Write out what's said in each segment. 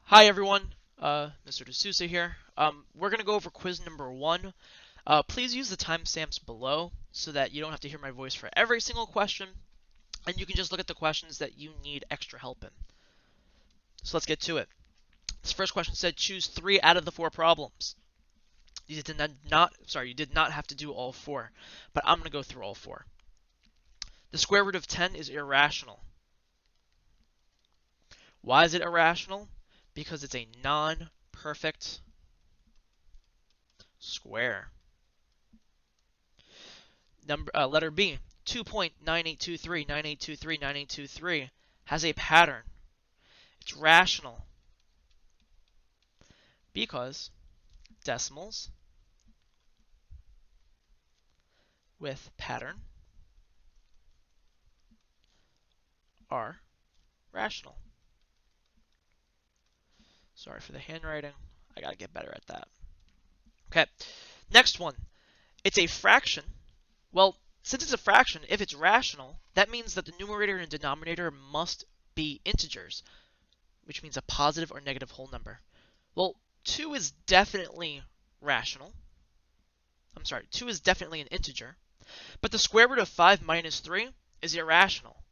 Hi everyone, Mr. D'Souza here. We're going to go over quiz number 1. Please use the timestamps below so that you don't have to hear my voice for every single question, and you can just look at the questions that you need extra help in. So let's get to it. This first question said choose 3 out of the 4 problems. You did not have to do all 4, but I'm going to go through all 4. The square root of 10 is irrational. Why is it irrational? Because it's a non-perfect square. Letter B, 2.9823 has a pattern. It's rational because decimals with pattern are rational. Sorry for the handwriting. I gotta get better at that. Okay, next one. It's a fraction. Well, since it's a fraction, if it's rational, that means that the numerator and denominator must be integers, which means a positive or negative whole number. Well, 2 is definitely rational. 2 is definitely an integer. But the square root of 5 minus 3 is irrational.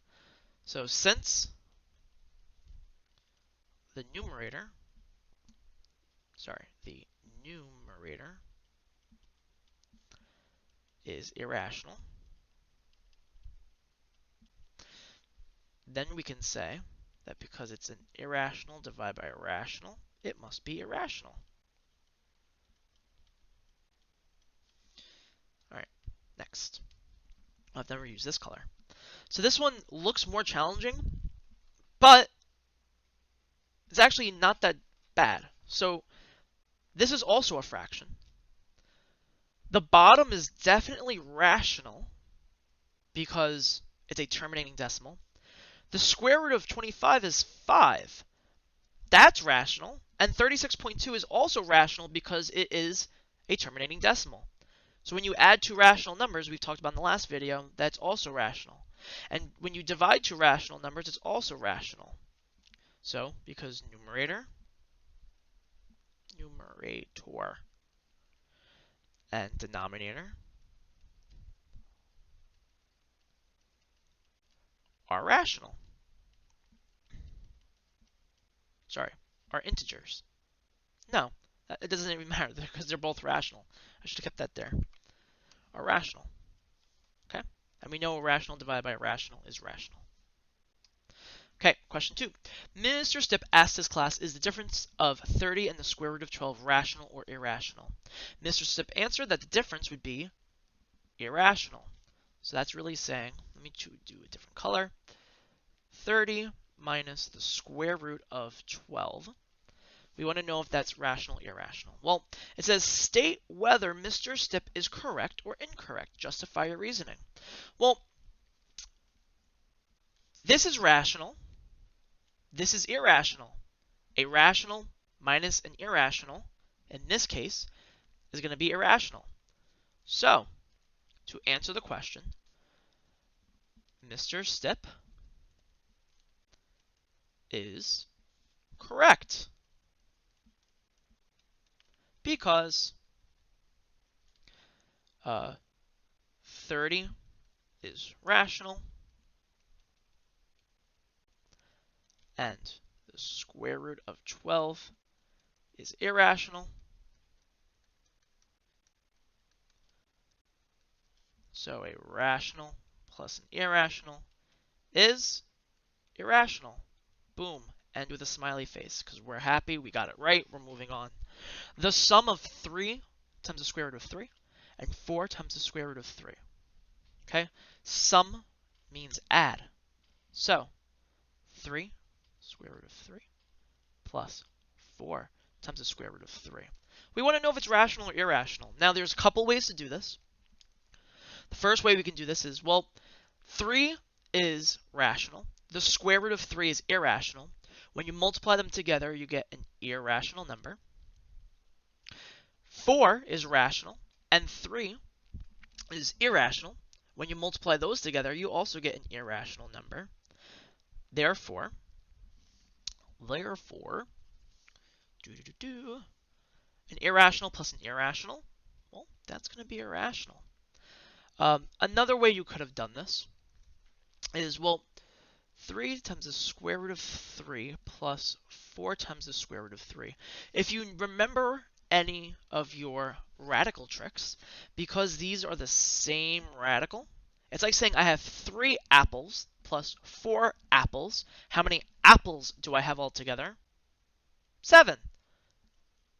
So since the numerator is irrational, then we can say that because it's an irrational divided by a rational, it must be irrational. All right, next. I've never used this color. So this one looks more challenging, but it's actually not that bad. So this is also a fraction. The bottom is definitely rational because it's a terminating decimal. The square root of 25 is 5. That's rational. And 36.2 is also rational because it is a terminating decimal. So when you add two rational numbers, we've talked about in the last video, that's also rational. And when you divide two rational numbers, it's also rational. So because numerator, and denominator are rational. Are integers. No, it doesn't even matter because they're both rational. I should have kept that there. Are rational. Okay? And we know a rational divided by a rational is rational. Okay, question 2. Mr. Stipp asked his class, is the difference of 30 and the square root of 12 rational or irrational? Mr. Stipp answered that the difference would be irrational. So that's really saying, let me do a different color. 30 minus the square root of 12. We want to know if that's rational or irrational. Well, it says state whether Mr. Stipp is correct or incorrect. Justify your reasoning. Well, this is rational. This is irrational. A rational minus an irrational, in this case, is going to be irrational. So, to answer the question, Mr. Stipp is correct. Because 30 is rational, and the square root of 12 is irrational. So a rational plus an irrational is irrational. Boom. End with a smiley face because we're happy, we got it right, we're moving on. The sum of 3 times the square root of 3 and 4 times the square root of 3. Okay? Sum means add. So 3 square root of 3 plus 4 times the square root of 3. We want to know if it's rational or irrational. Now there's a couple ways to do this. The first way we can do this is, well, 3 is rational. The square root of 3 is irrational. When you multiply them together, you get an irrational number. 4 is rational, and 3 is irrational. When you multiply those together, you also get an irrational number. Therefore, An irrational plus an irrational. Well, that's going to be irrational. Another way you could have done this is, well, 3 times the square root of 3 plus 4 times the square root of 3. If you remember any of your radical tricks, because these are the same radical, it's like saying I have 3 apples plus 4 apples. How many apples do I have altogether? 7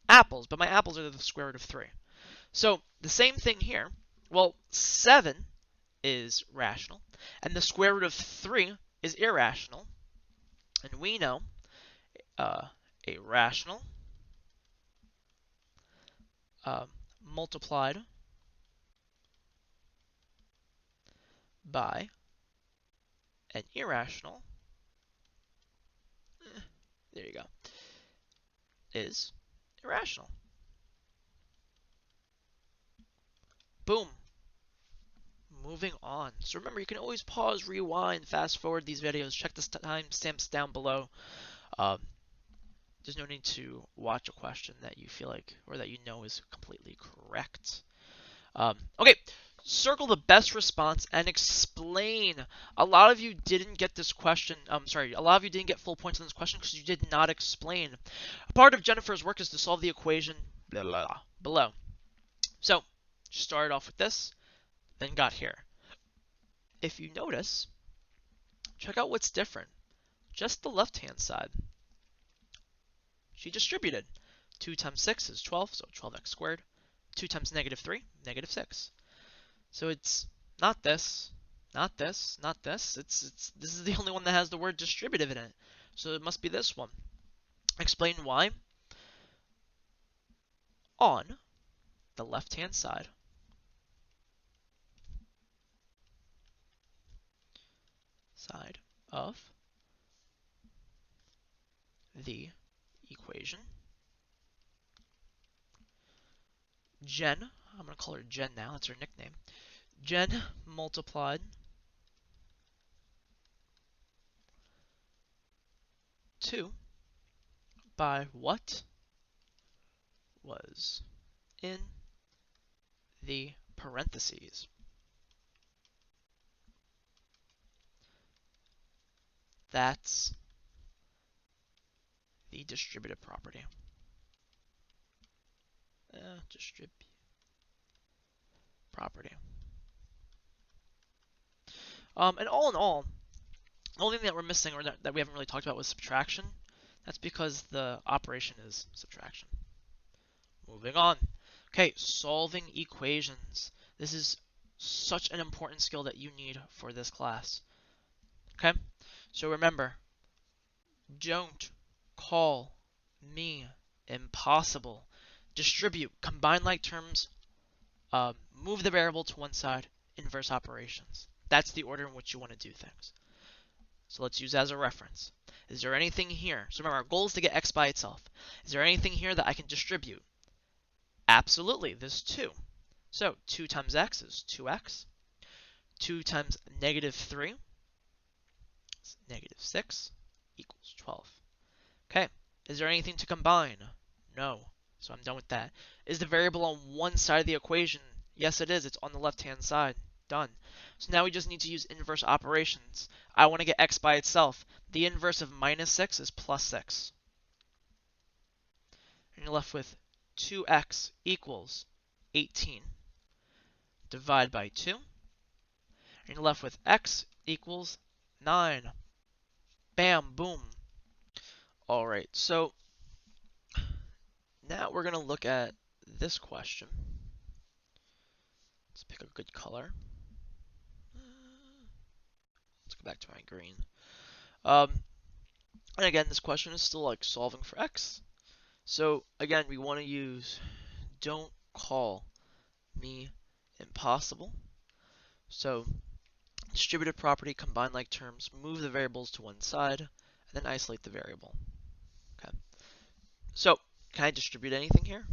apples, but my apples are the square root of 3. So the same thing here. Well, 7 is rational, and the square root of 3 is irrational. And we know a rational multiplied by an irrational, there you go, is irrational. Boom. Moving on. So remember, you can always pause, rewind, fast forward these videos. Check the timestamps down below. There's no need to watch a question that you feel like or that you know is completely correct. Okay, circle the best response and explain. A lot of you didn't get this question. A lot of you didn't get full points on this question because you did not explain. A part of Jennifer's work is to solve the equation blah, blah, blah, below. So, started off with this, then got here. If you notice, check out what's different. Just the left-hand side. She distributed. 2 times 6 is 12, so 12x squared. 2 times negative 3, negative 6. So it's not this, not this, not this. This is the only one that has the word distributive in it. So it must be this one. Explain why. On the left-hand side, of the equation, Jen, I'm going to call her Jen now, that's her nickname. Jen multiplied 2 by what was in the parentheses. That's the distributive property. Property. And all in all, the only thing that we're missing or that we haven't really talked about was subtraction. That's because the operation is subtraction. Moving on. Okay, solving equations. This is such an important skill that you need for this class. Okay, so remember, don't call me impossible. Distribute, combine like terms, move the variable to one side, inverse operations. That's the order in which you want to do things. So let's use that as a reference. Is there anything here? So remember, our goal is to get x by itself. Is there anything here that I can distribute? Absolutely, there's 2. So 2 times x is 2x. 2 times negative 3 is negative 6 equals 12. Okay, is there anything to combine? No, so I'm done with that. Is the variable on one side of the equation? Yes, it is. It's on the left-hand side. Done. So now we just need to use inverse operations. I want to get x by itself. The inverse of minus 6 is plus 6. And you're left with 2x equals 18. Divide by 2. And you're left with x equals 9. Bam, boom. All right, so now we're going to look at this question. Let's pick a good color. Let's go back to my green. And again, this question is still like solving for x. So again, we want to use don't call me impossible. So distributive property, combine like terms, move the variables to one side, and then isolate the variable. Okay. So can I distribute anything here?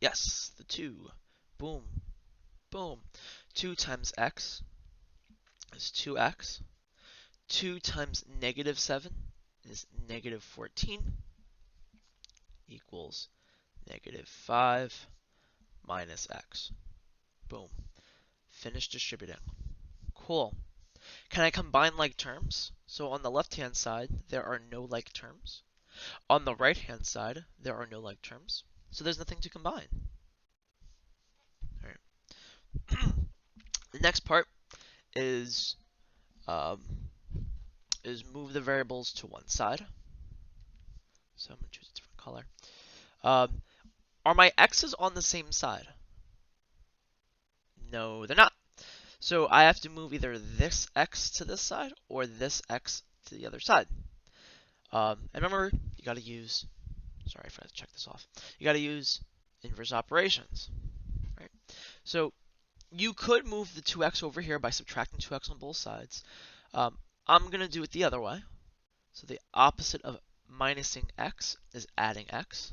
Yes, the 2. Boom. Boom. 2 times x is 2x. 2 times negative 7 is negative 14. equals -5 minus x. Boom. Finish distributing. Cool. Can I combine like terms? So on the left-hand side, there are no like terms. On the right-hand side, there are no like terms. So there's nothing to combine. All right. The next part is um, move the variables to one side. So I'm going to choose a different color. Are my x's on the same side? No, they're not. So I have to move either this x to this side or this x to the other side. And remember, you got to use, sorry, I forgot to check this off. You got to use inverse operations, right? So you could move the 2x over here by subtracting 2x on both sides. I'm going to do it the other way. So the opposite of minusing x is adding x.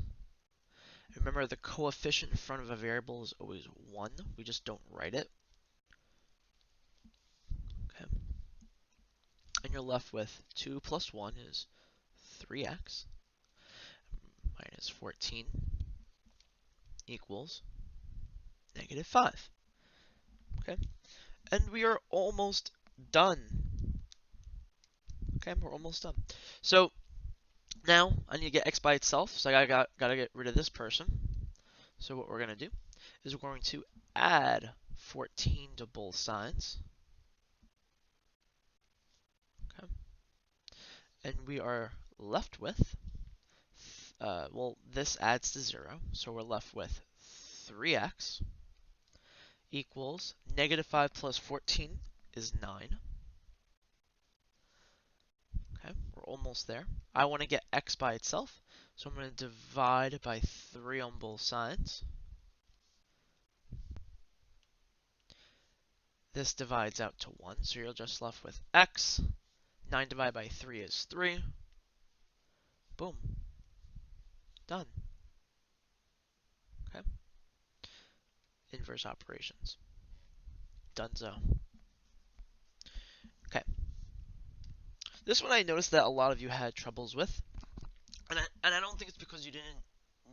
Remember, the coefficient in front of a variable is always 1. We just don't write it. Okay. And you're left with 2 plus 1 is 3x minus 14 equals -5. Okay. And we are almost done. Okay, we're almost done. So now I need to get x by itself, so I gotta get rid of this person. So what we're gonna do is we're going to add 14 to both sides. Okay. And we are left with, well, this adds to 0, so we're left with 3x equals -5 plus 14 is 9. Okay, we're almost there. I want to get x by itself, so I'm going to divide by 3 on both sides. This divides out to 1, so you're just left with x. 9 divided by 3 is 3. Boom. Done. Okay. Inverse operations. Donezo. Okay. This one I noticed that a lot of you had troubles with. And I don't think it's because you didn't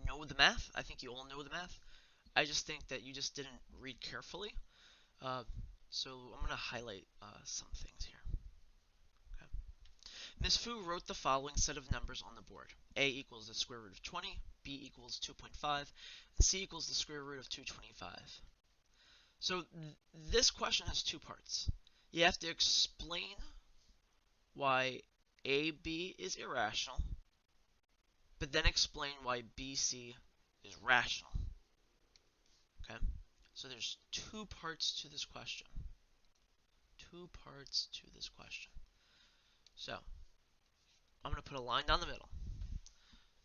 know the math. I think you all know the math. I just think that you just didn't read carefully. So I'm going to highlight some things here. Okay. Ms. Fu wrote the following set of numbers on the board. A equals the square root of 20, B equals 2.5, and C equals the square root of 225. So this question has two parts. You have to explain why AB is irrational, but then explain why BC is rational. Okay? So there's two parts to this question. Two parts to this question. So I'm going to put a line down the middle.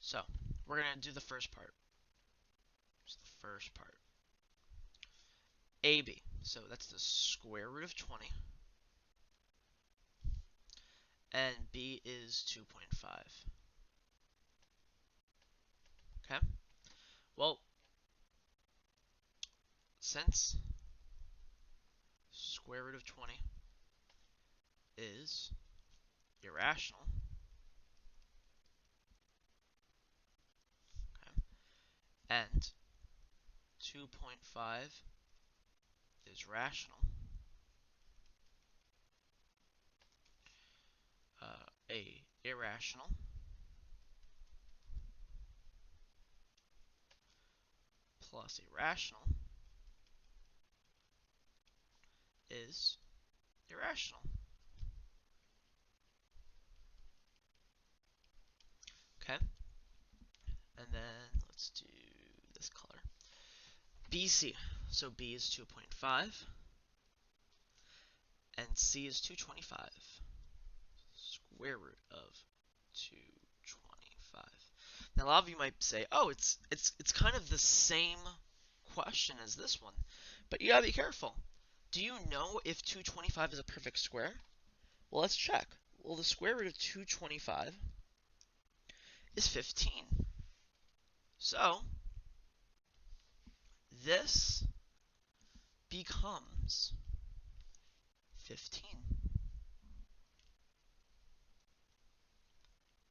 So we're going to do the first part. It's the first part. AB. So that's the square root of 20. And B is 2.5. Okay? Well, since square root of 20 is irrational, okay, and 2.5 is rational, a irrational plus irrational is irrational. Okay? And then let's do this color. BC. So B is 2.5 and C is 225. Square root of 225. Now a lot of you might say, "Oh, it's kind of the same question as this one." But you got to be careful. Do you know if 225 is a perfect square? Well, let's check. Well, the square root of 225 is 15. So this becomes 15.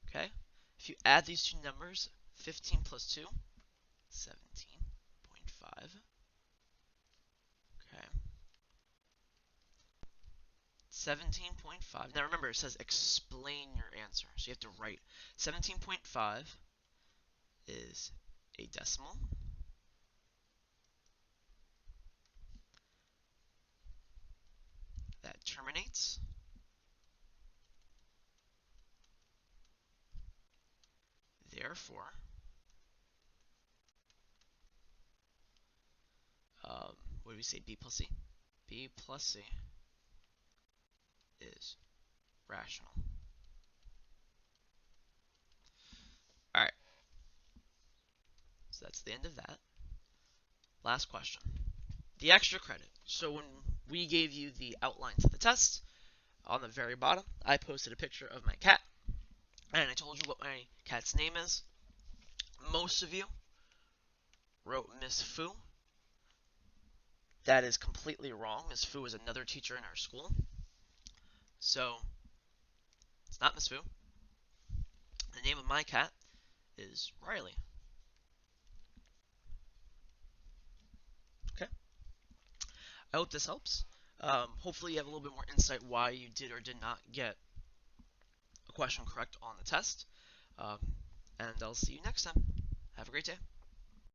Okay? If you add these two numbers, 15 plus 2, 17.5. Okay. 17.5. Now remember, it says explain your answer. So you have to write 17.5 is a decimal. That terminates. Therefore, what do we say? B plus C? B plus C is rational. Alright, so that's the end of that. Last question. The extra credit. So when we gave you the outlines of the test, on the very bottom, I posted a picture of my cat, and I told you what my cat's name is. Most of you wrote Miss Fu. That is completely wrong. Miss Fu is another teacher in our school. So, it's not Miss Fu. The name of my cat is Riley. Okay? I hope this helps. Hopefully you have a little bit more insight why you did or did not get a question correct on the test. And I'll see you next time. Have a great day.